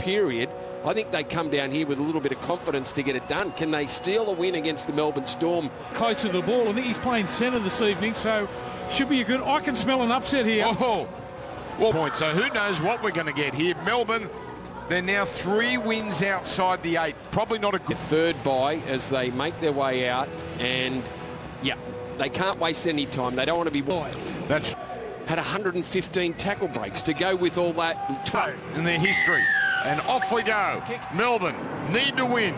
period. I think they come down here with a little bit of confidence to get it done. Can they steal a win against the Melbourne Storm? Close to the ball. I think he's playing centre this evening, so should be a good... I can smell an upset here. Oh, well, point. So who knows what we're going to get here. Melbourne, they're now 3 wins outside the 8. Probably not a good... Third bye as they make their way out, and, yeah, they can't waste any time. They don't want to be... That's... Had 115 tackle breaks to go with all that... in their history. And off we go. Melbourne need to win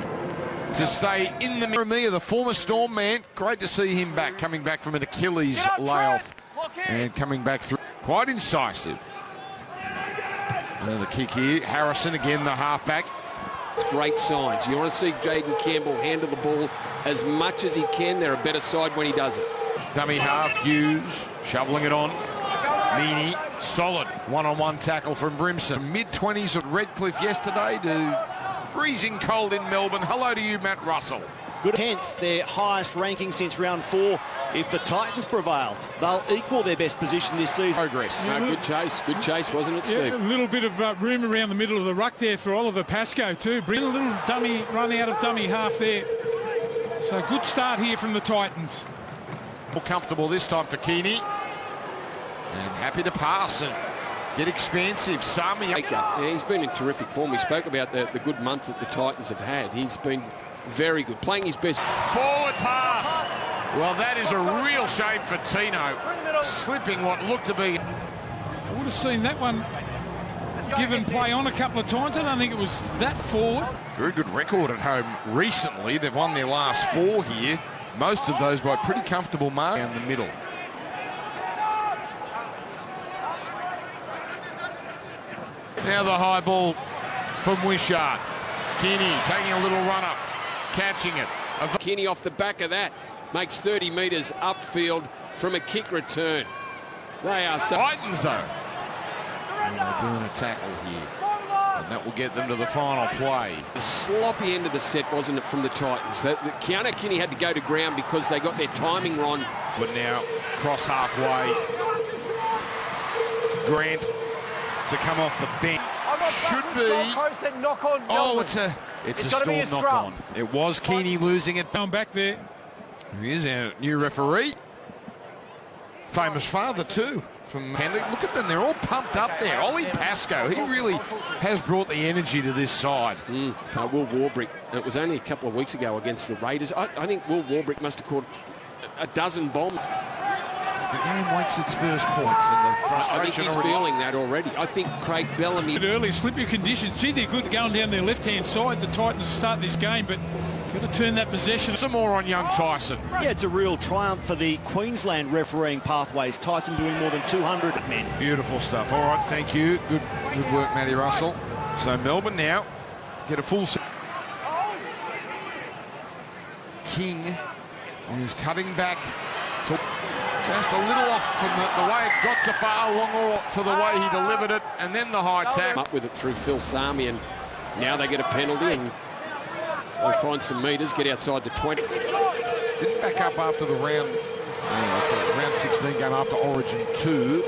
to stay in the... Jeremiah, the former Storm man, great to see him back, coming back from an Achilles layoff and coming back through. Quite incisive. Another kick here. Harrison again, the halfback. It's great signs. You want to see Jaden Campbell handle the ball as much as he can. They're a better side when he does it. Dummy half, Hughes shoveling it on. Meany, solid one-on-one tackle from Brimson. Mid-20s at Redcliffe yesterday to freezing cold in Melbourne. Hello to you, Matt Russell. Good 10th, their highest ranking since round 4. If the Titans prevail, they'll equal their best position this season. Progress. No, good chase, wasn't it, Steve? Yeah, a little bit of room around the middle of the ruck there for Oliver Pascoe too. Bring a little dummy run out of dummy half there. So good start here from the Titans. More comfortable this time for Keeney. And happy to pass and get expansive. Sami. Yeah, he's been in terrific form. We spoke about the good month that the Titans have had. He's been very good, playing his best. Forward pass. Well, that is a real shame for Tino. Slipping what looked to be... I would have seen that one given play on a couple of times. I don't think it was that forward. Very good record at home recently. They've won their last 4 here. Most of those by pretty comfortable mark down the middle. Now the high ball from Wishart. Kinney taking a little run up, catching it. Kinney off the back of that makes 30 metres upfield from a kick return. They are so... Titans, though. And they're doing a tackle here. And that will get them to the final play. The sloppy end of the set, wasn't it, from the Titans? Keanu Kinney had to go to ground because they got their timing wrong. But now, cross halfway. Grant to come off the bench. Should be... Oh, it's a Storm knock-on. It was Keeney losing it. Down back there. Here's our new referee. Famous father, too, from Henley. Look at them, they're all pumped up there. Ollie Pascoe, he really has brought the energy to this side. Will Warbrick, it was only a couple of weeks ago against the Raiders. I think Will Warbrick must have caught a dozen bombs. The game waits its first points, and the frustration... I think he's feeling that already. I think Craig Bellamy... Early slippery conditions. Gee, they're good going down their left-hand side. The Titans start this game, but got to turn that possession. Some more on young Tyson. Yeah, it's a real triumph for the Queensland refereeing pathways. Tyson doing more than 200 men. Beautiful stuff. All right, thank you. Good work, Matty Russell. So Melbourne now get a full... King is cutting back to... Just a little off from the way it got to far along or for the way he delivered it, and then the high tack. Up with it through Phil Sami, and now they get a penalty, and they find some metres, get outside the 20. Didn't back up after the round 16 game after Origin 2.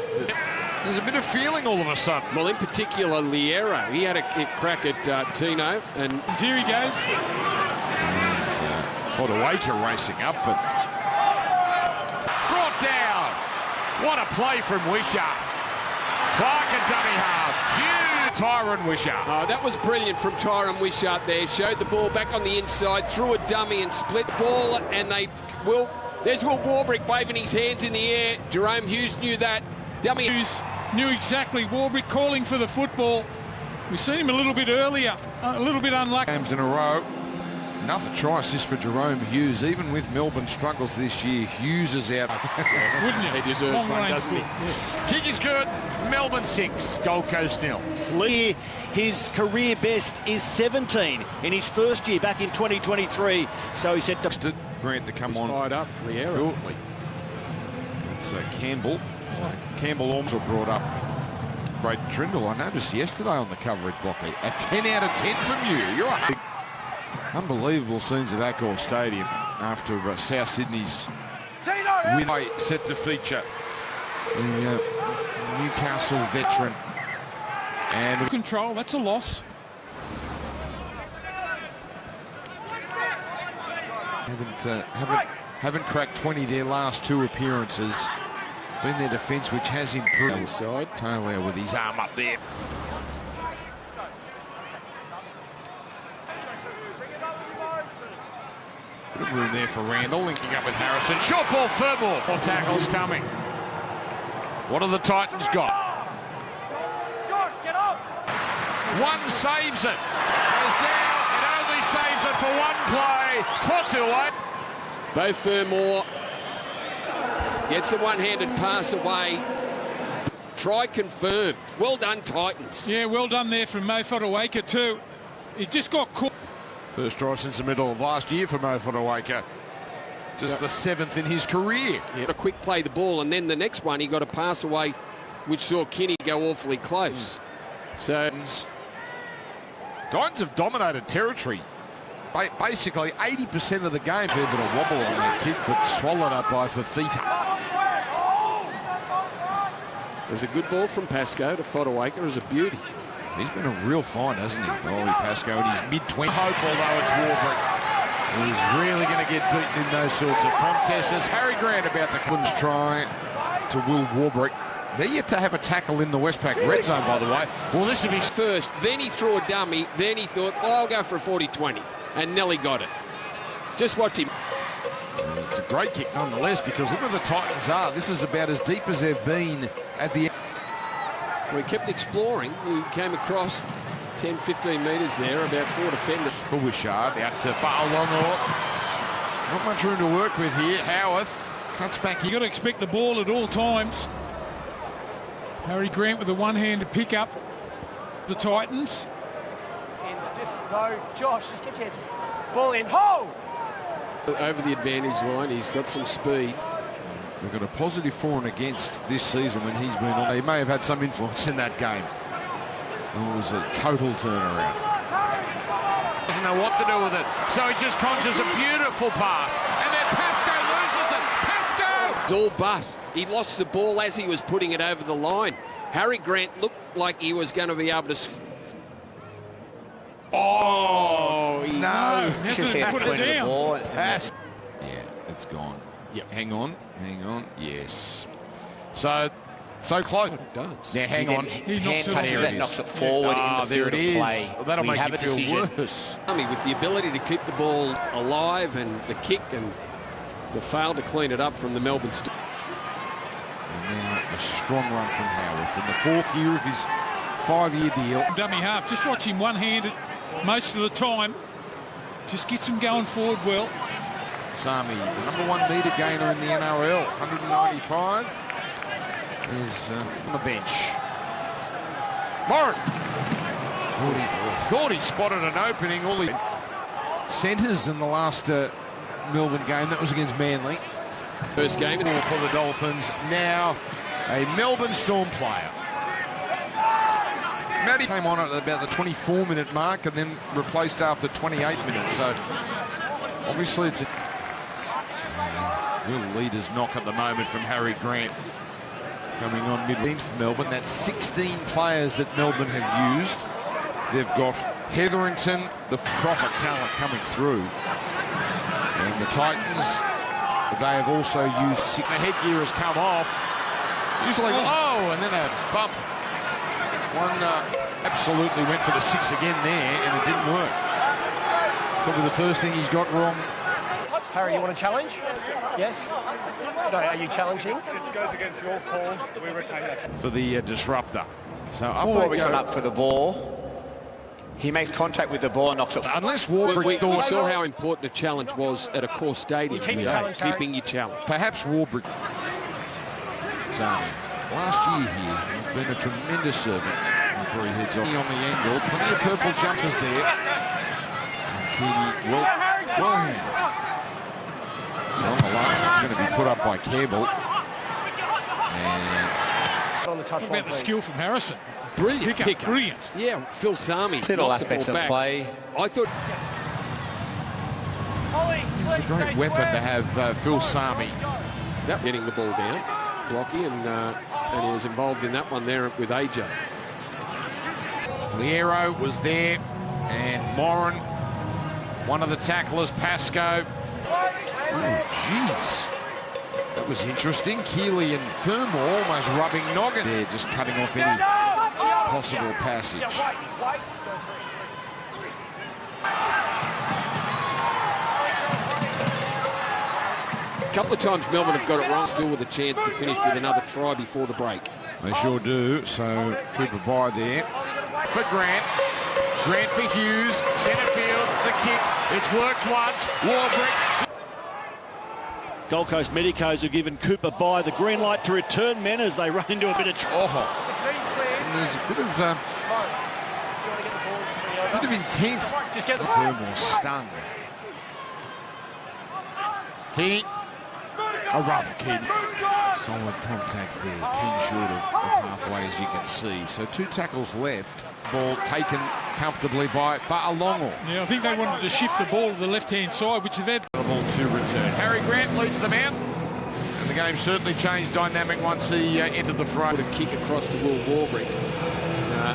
There's a bit of feeling all of a sudden. Well, in particular, Liero, he had a crack at Tino, and here he goes. Fodawaker racing up, but brought down. What a play from Wishart. Clark and dummy half. Huge Tyron Wishart. Oh, that was brilliant from Tyron Wishart there. Showed the ball back on the inside, threw a dummy and split ball, and there's Will Warbrick waving his hands in the air. Jerome Hughes knew that. Dummy Hughes knew exactly. Warbrick calling for the football. We've seen him a little bit earlier, a little bit unlucky. Games in a row. Another try assist for Jerome Hughes. Even with Melbourne struggles this year, Hughes is out. Wouldn't you? He deserves Long one, range doesn't he? Yeah. Kick is good. Melbourne 6, Gold Coast 0. Lee, his career best is 17 in his first year back in 2023. So he said to Grant to come on. Fired up, Liero. It's Campbell. Campbell also brought up Braden Trindle. I noticed yesterday on the coverage, Blocky. A 10 out of 10 from you. You're a unbelievable scenes at Accor Stadium after South Sydney's win. Set to feature the Newcastle veteran. And control, that's a loss. Haven't cracked 20 their last 2 appearances. Been their defence which has improved. Inside. Taylor with his arm up there. Bit of room there for Randall, linking up with Harrison. Short ball, Fermor. 4 tackles coming. What have the Titans got? One saves it. As now, it only saves it for one play. 4-2-8. Bo Fermor gets a one-handed pass away. Try confirmed. Well done, Titans. Yeah, well done there from Mo Fodawaker too. He just got caught. First try since the middle of last year for Mo Fodawaker. Just the 7th in his career. Yeah. A quick play the ball, and then the next one he got a pass away which saw Kinney go awfully close. So Titans have dominated territory. Basically 80% of the game. Fair bit of wobble on that kick, but swallowed up by Fafita. there's a good ball from Pascoe to Fodawaker as a beauty. He's been a real find, hasn't he? Ollie Pascoe in his mid-20s. Hope, although it's Warbrick, who's really going to get beaten in those sorts of contests. As Harry Grant about the Clinton's try to Will Warbrick. They're yet to have a tackle in the Westpac red zone, by the way. Well, this will be First, then he threw a dummy, then he thought, well, I'll go for a 40-20. And Nelly got it. Just watch him. It's a great kick nonetheless, because look where the Titans are. This is about as deep as they've been at the end. We kept exploring. We came across 10, 15 metres there, about 4 defenders. For Wishart, out to Fa'alongo. Not much room to work with here. Howarth cuts back. You got to expect the ball at all times. Harry Grant with a one-handed pick up. The Titans. And just go, Josh, just get your heads. Ball in, ho! Over the advantage line, he's got some speed. They've got a positive for and against this season when he's been on. He may have had some influence in that game. It was a total turnaround. Doesn't know what to do with it, so he just conjures a beautiful pass, and then Pascoe loses it. Pascoe! It's all but. He lost the ball as he was putting it over the line. Harry Grant looked like he was going to be able to... Oh, no. Hasn't put it down. Yeah, it's gone. Yep. Hang on. Yes. So close. It does. Now, hang on. Hand touches that knocks it forward in the there field it of is. play. Well, that'll We make have you a feel decision. worse. With the ability to keep the ball alive and the kick and the fail to clean it up from the Melbourne... And now a strong run from Howarth in the 4th year of his 5-year deal. Dummy half. Just watch him one-handed most of the time. Just gets him going forward well. Sami, the #1 metre gainer in the NRL, 195, is on the bench. Moran thought he spotted an opening. All the centres in the last Melbourne game, that was against Manly. First game For the Dolphins, now a Melbourne Storm player. Matty came on at about the 24-minute mark and then replaced after 28 minutes. So obviously it's a real leader's knock at the moment from Harry Grant. Coming on mid-range for Melbourne. That's 16 players that Melbourne have used. They've got Hetherington, the proper talent coming through. And the Titans, they have also used... The headgear has come off. Usually, and then a bump. One absolutely went for the 6 again there, and it didn't work. Probably the first thing he's got wrong. Harry, you want to challenge? Yes? No, are you challenging? It goes against your call. We retain that. For the disruptor. So up they Warwick's go. not up for the ball. He makes contact with the ball and knocks it. Unless Warbrick We thought... saw how important a challenge was at a core stadium. Keep your challenge, Harry. Keeping your challenge. Perhaps Warbrick... Zani. Last year here, he's been a tremendous servant before he heads off. On the angle, plenty of purple jumpers there. And Keedy, well handled. On the last, it's going to be put up by Campbell. And On the touchline, What about the please. skill from Harrison? Brilliant Pick up, brilliant. Yeah, Phil Sami. Little knocked the aspects ball of back. play. I thought... it's a great weapon to have Phil Sami. Getting the ball down, Blocky, and he was involved in that one there with AJ. Liero was there, and Moran, one of the tacklers, Pascoe, Oh, jeez. That was interesting. Keeley and Fermor almost rubbing noggin there, just cutting off any possible passage. A couple of times Melbourne have got it wrong, still with a chance to finish with another try before the break. They sure do. So Cooper by there for Grant. Grant for Hughes. Centre field. The kick. It's worked once. Warbrick. Gold Coast Medicos have given Cooper by the green light to return men as they run into a bit of And there's a bit of intent. Just get the Fermor stunned. Keeney. Oh, rather Keeney. Solid contact there. 10 short of halfway, as you can see. So 2 tackles left. Ball taken comfortably by Fa'alongo. Yeah, I think they wanted to shift the ball to the left-hand side, which they've had. Ball to return. Harry Grant leads them out. And the game certainly changed dynamic once he entered the front. A kick across to Will Warbrick.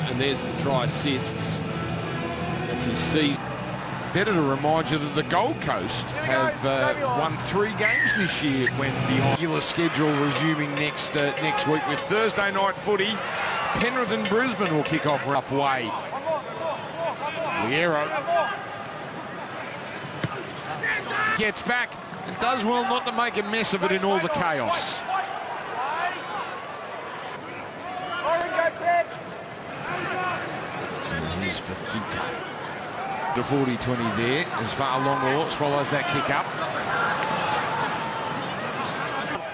And there's the try assists. That's his season. Better to remind you that the Gold Coast have won 3 games this year when the regular schedule resuming next week with Thursday night footy. Penrith and Brisbane will kick off halfway. Liero gets back and does well not to make a mess of it in all the chaos. So here's Fafita. The 40-20 there as Fa'alongo swallows that kick up.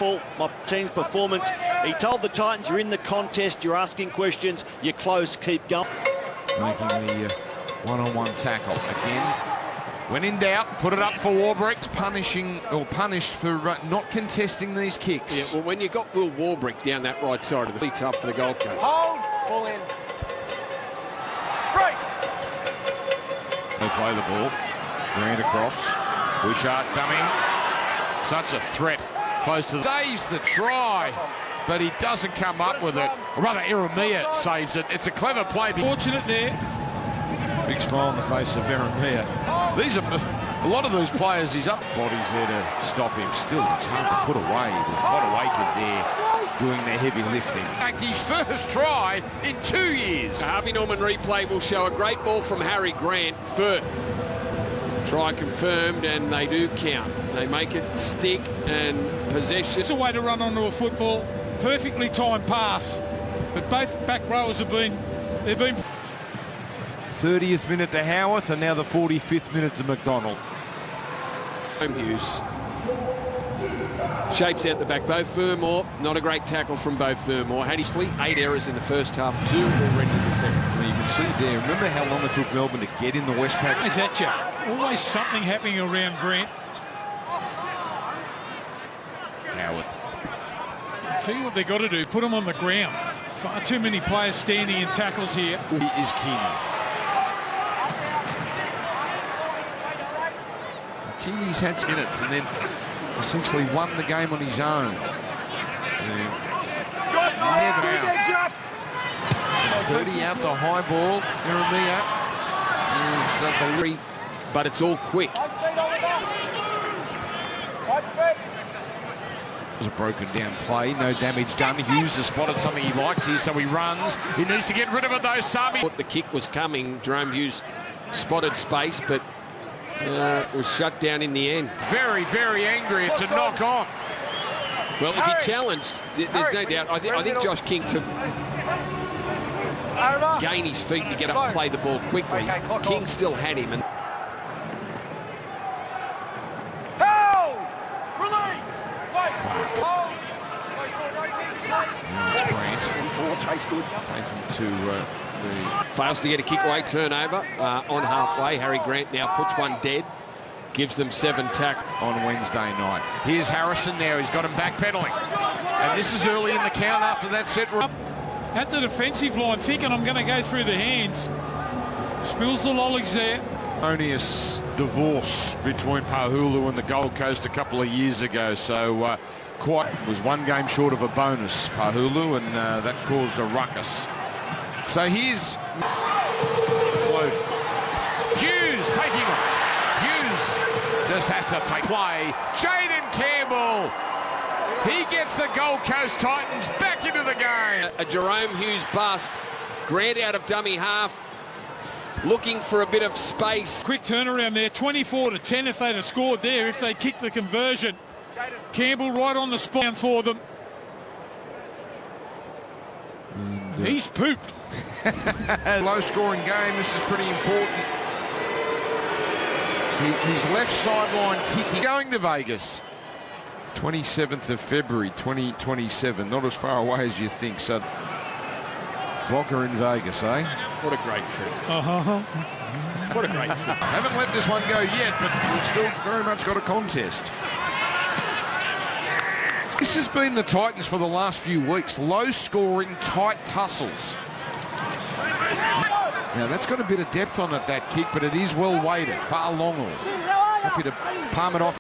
fault my team's performance. He told the Titans, you're in the contest, you're asking questions, you're close, keep going. Making the one-on-one tackle again. When in doubt, put it up for Warbrick. Punished for not contesting these kicks. Yeah, well, when you got Will Warbrick down that right side of the feet's up for the Gold Coast. Hold, ball in. Break. They play the ball. Grant across. Wishart coming. Such a threat. Close to the... Saves the try, but he doesn't come up with it. Or rather, Eremia saves it. It's a clever play. Fortunate there. Big smile on the face of Eremia. These are... A lot of those players, he's up bodies there to stop him. Still, it's hard to put away with Fodawaker there doing the heavy lifting. In fact, his first try in 2 years. The Harvey Norman replay will show a great ball from Harry Grant first. Try confirmed, and they do count. They make it stick and possession. It's a way to run onto a football. Perfectly timed pass. But both back rowers have been... They've been... 30th minute to Howarth, and now the 45th minute to McDonald. Hughes shapes out the back. Bo Fermor, not a great tackle from Bo Fermor. Had he split 8 errors in the first half, 2 already in the second. Well, you can see there, remember how long it took Melbourne to get in the Westpac? Always at you. Always something happening around Grant. Howard. Tell you what they've got to do, put them on the ground. Far too many players standing in tackles here. He is Keeney. Keeney's had minutes and then essentially won the game on his own. Never out. 30 out the high ball. Eremia is the... But it's all quick. It was a broken down play, no damage done. Hughes has spotted something he likes here, so he runs. He needs to get rid of it though, Sami. The kick was coming. Jerome Hughes spotted space, but was shut down in the end. Very, very angry. It's a knock on. Well, if he challenged, there's no doubt. I think Josh King to gain his feet to get up and play the ball quickly. King still had him. And fails to get a kick away turnover on halfway. Harry Grant now puts one dead, gives them 7 tackles on Wednesday night. Here's Harrison now. He's got him backpedaling. And this is early in the count after that set. At the defensive line, thinking I'm going to go through the hands. Spills the lollies there. Erroneous divorce between Pahulu and the Gold Coast a couple of years ago. So quite was 1 game short of a bonus, Pahulu, and that caused a ruckus. So here's float. Hughes taking off. Hughes just Vegas has to take play. Jaden Campbell. He gets the Gold Coast Titans back into the game. A Jerome Hughes bust. Grant out of dummy half. Looking for a bit of space. Quick turnaround there, 24-10 if they'd have scored there, if they kicked the conversion. Campbell right on the spot for them. He's pooped. Low-scoring game. This is pretty important. His left sideline kicking. Going to Vegas. 27th of February, 2027. Not as far away as you think. So, Bocker in Vegas, eh? What a great trip. What a great scene. Haven't let this one go yet, but we've still very much got a contest. This has been the Titans for the last few weeks. Low-scoring, tight tussles. Now, that's got a bit of depth on it, that kick, but it is well weighted. Far longer. Happy to palm it off.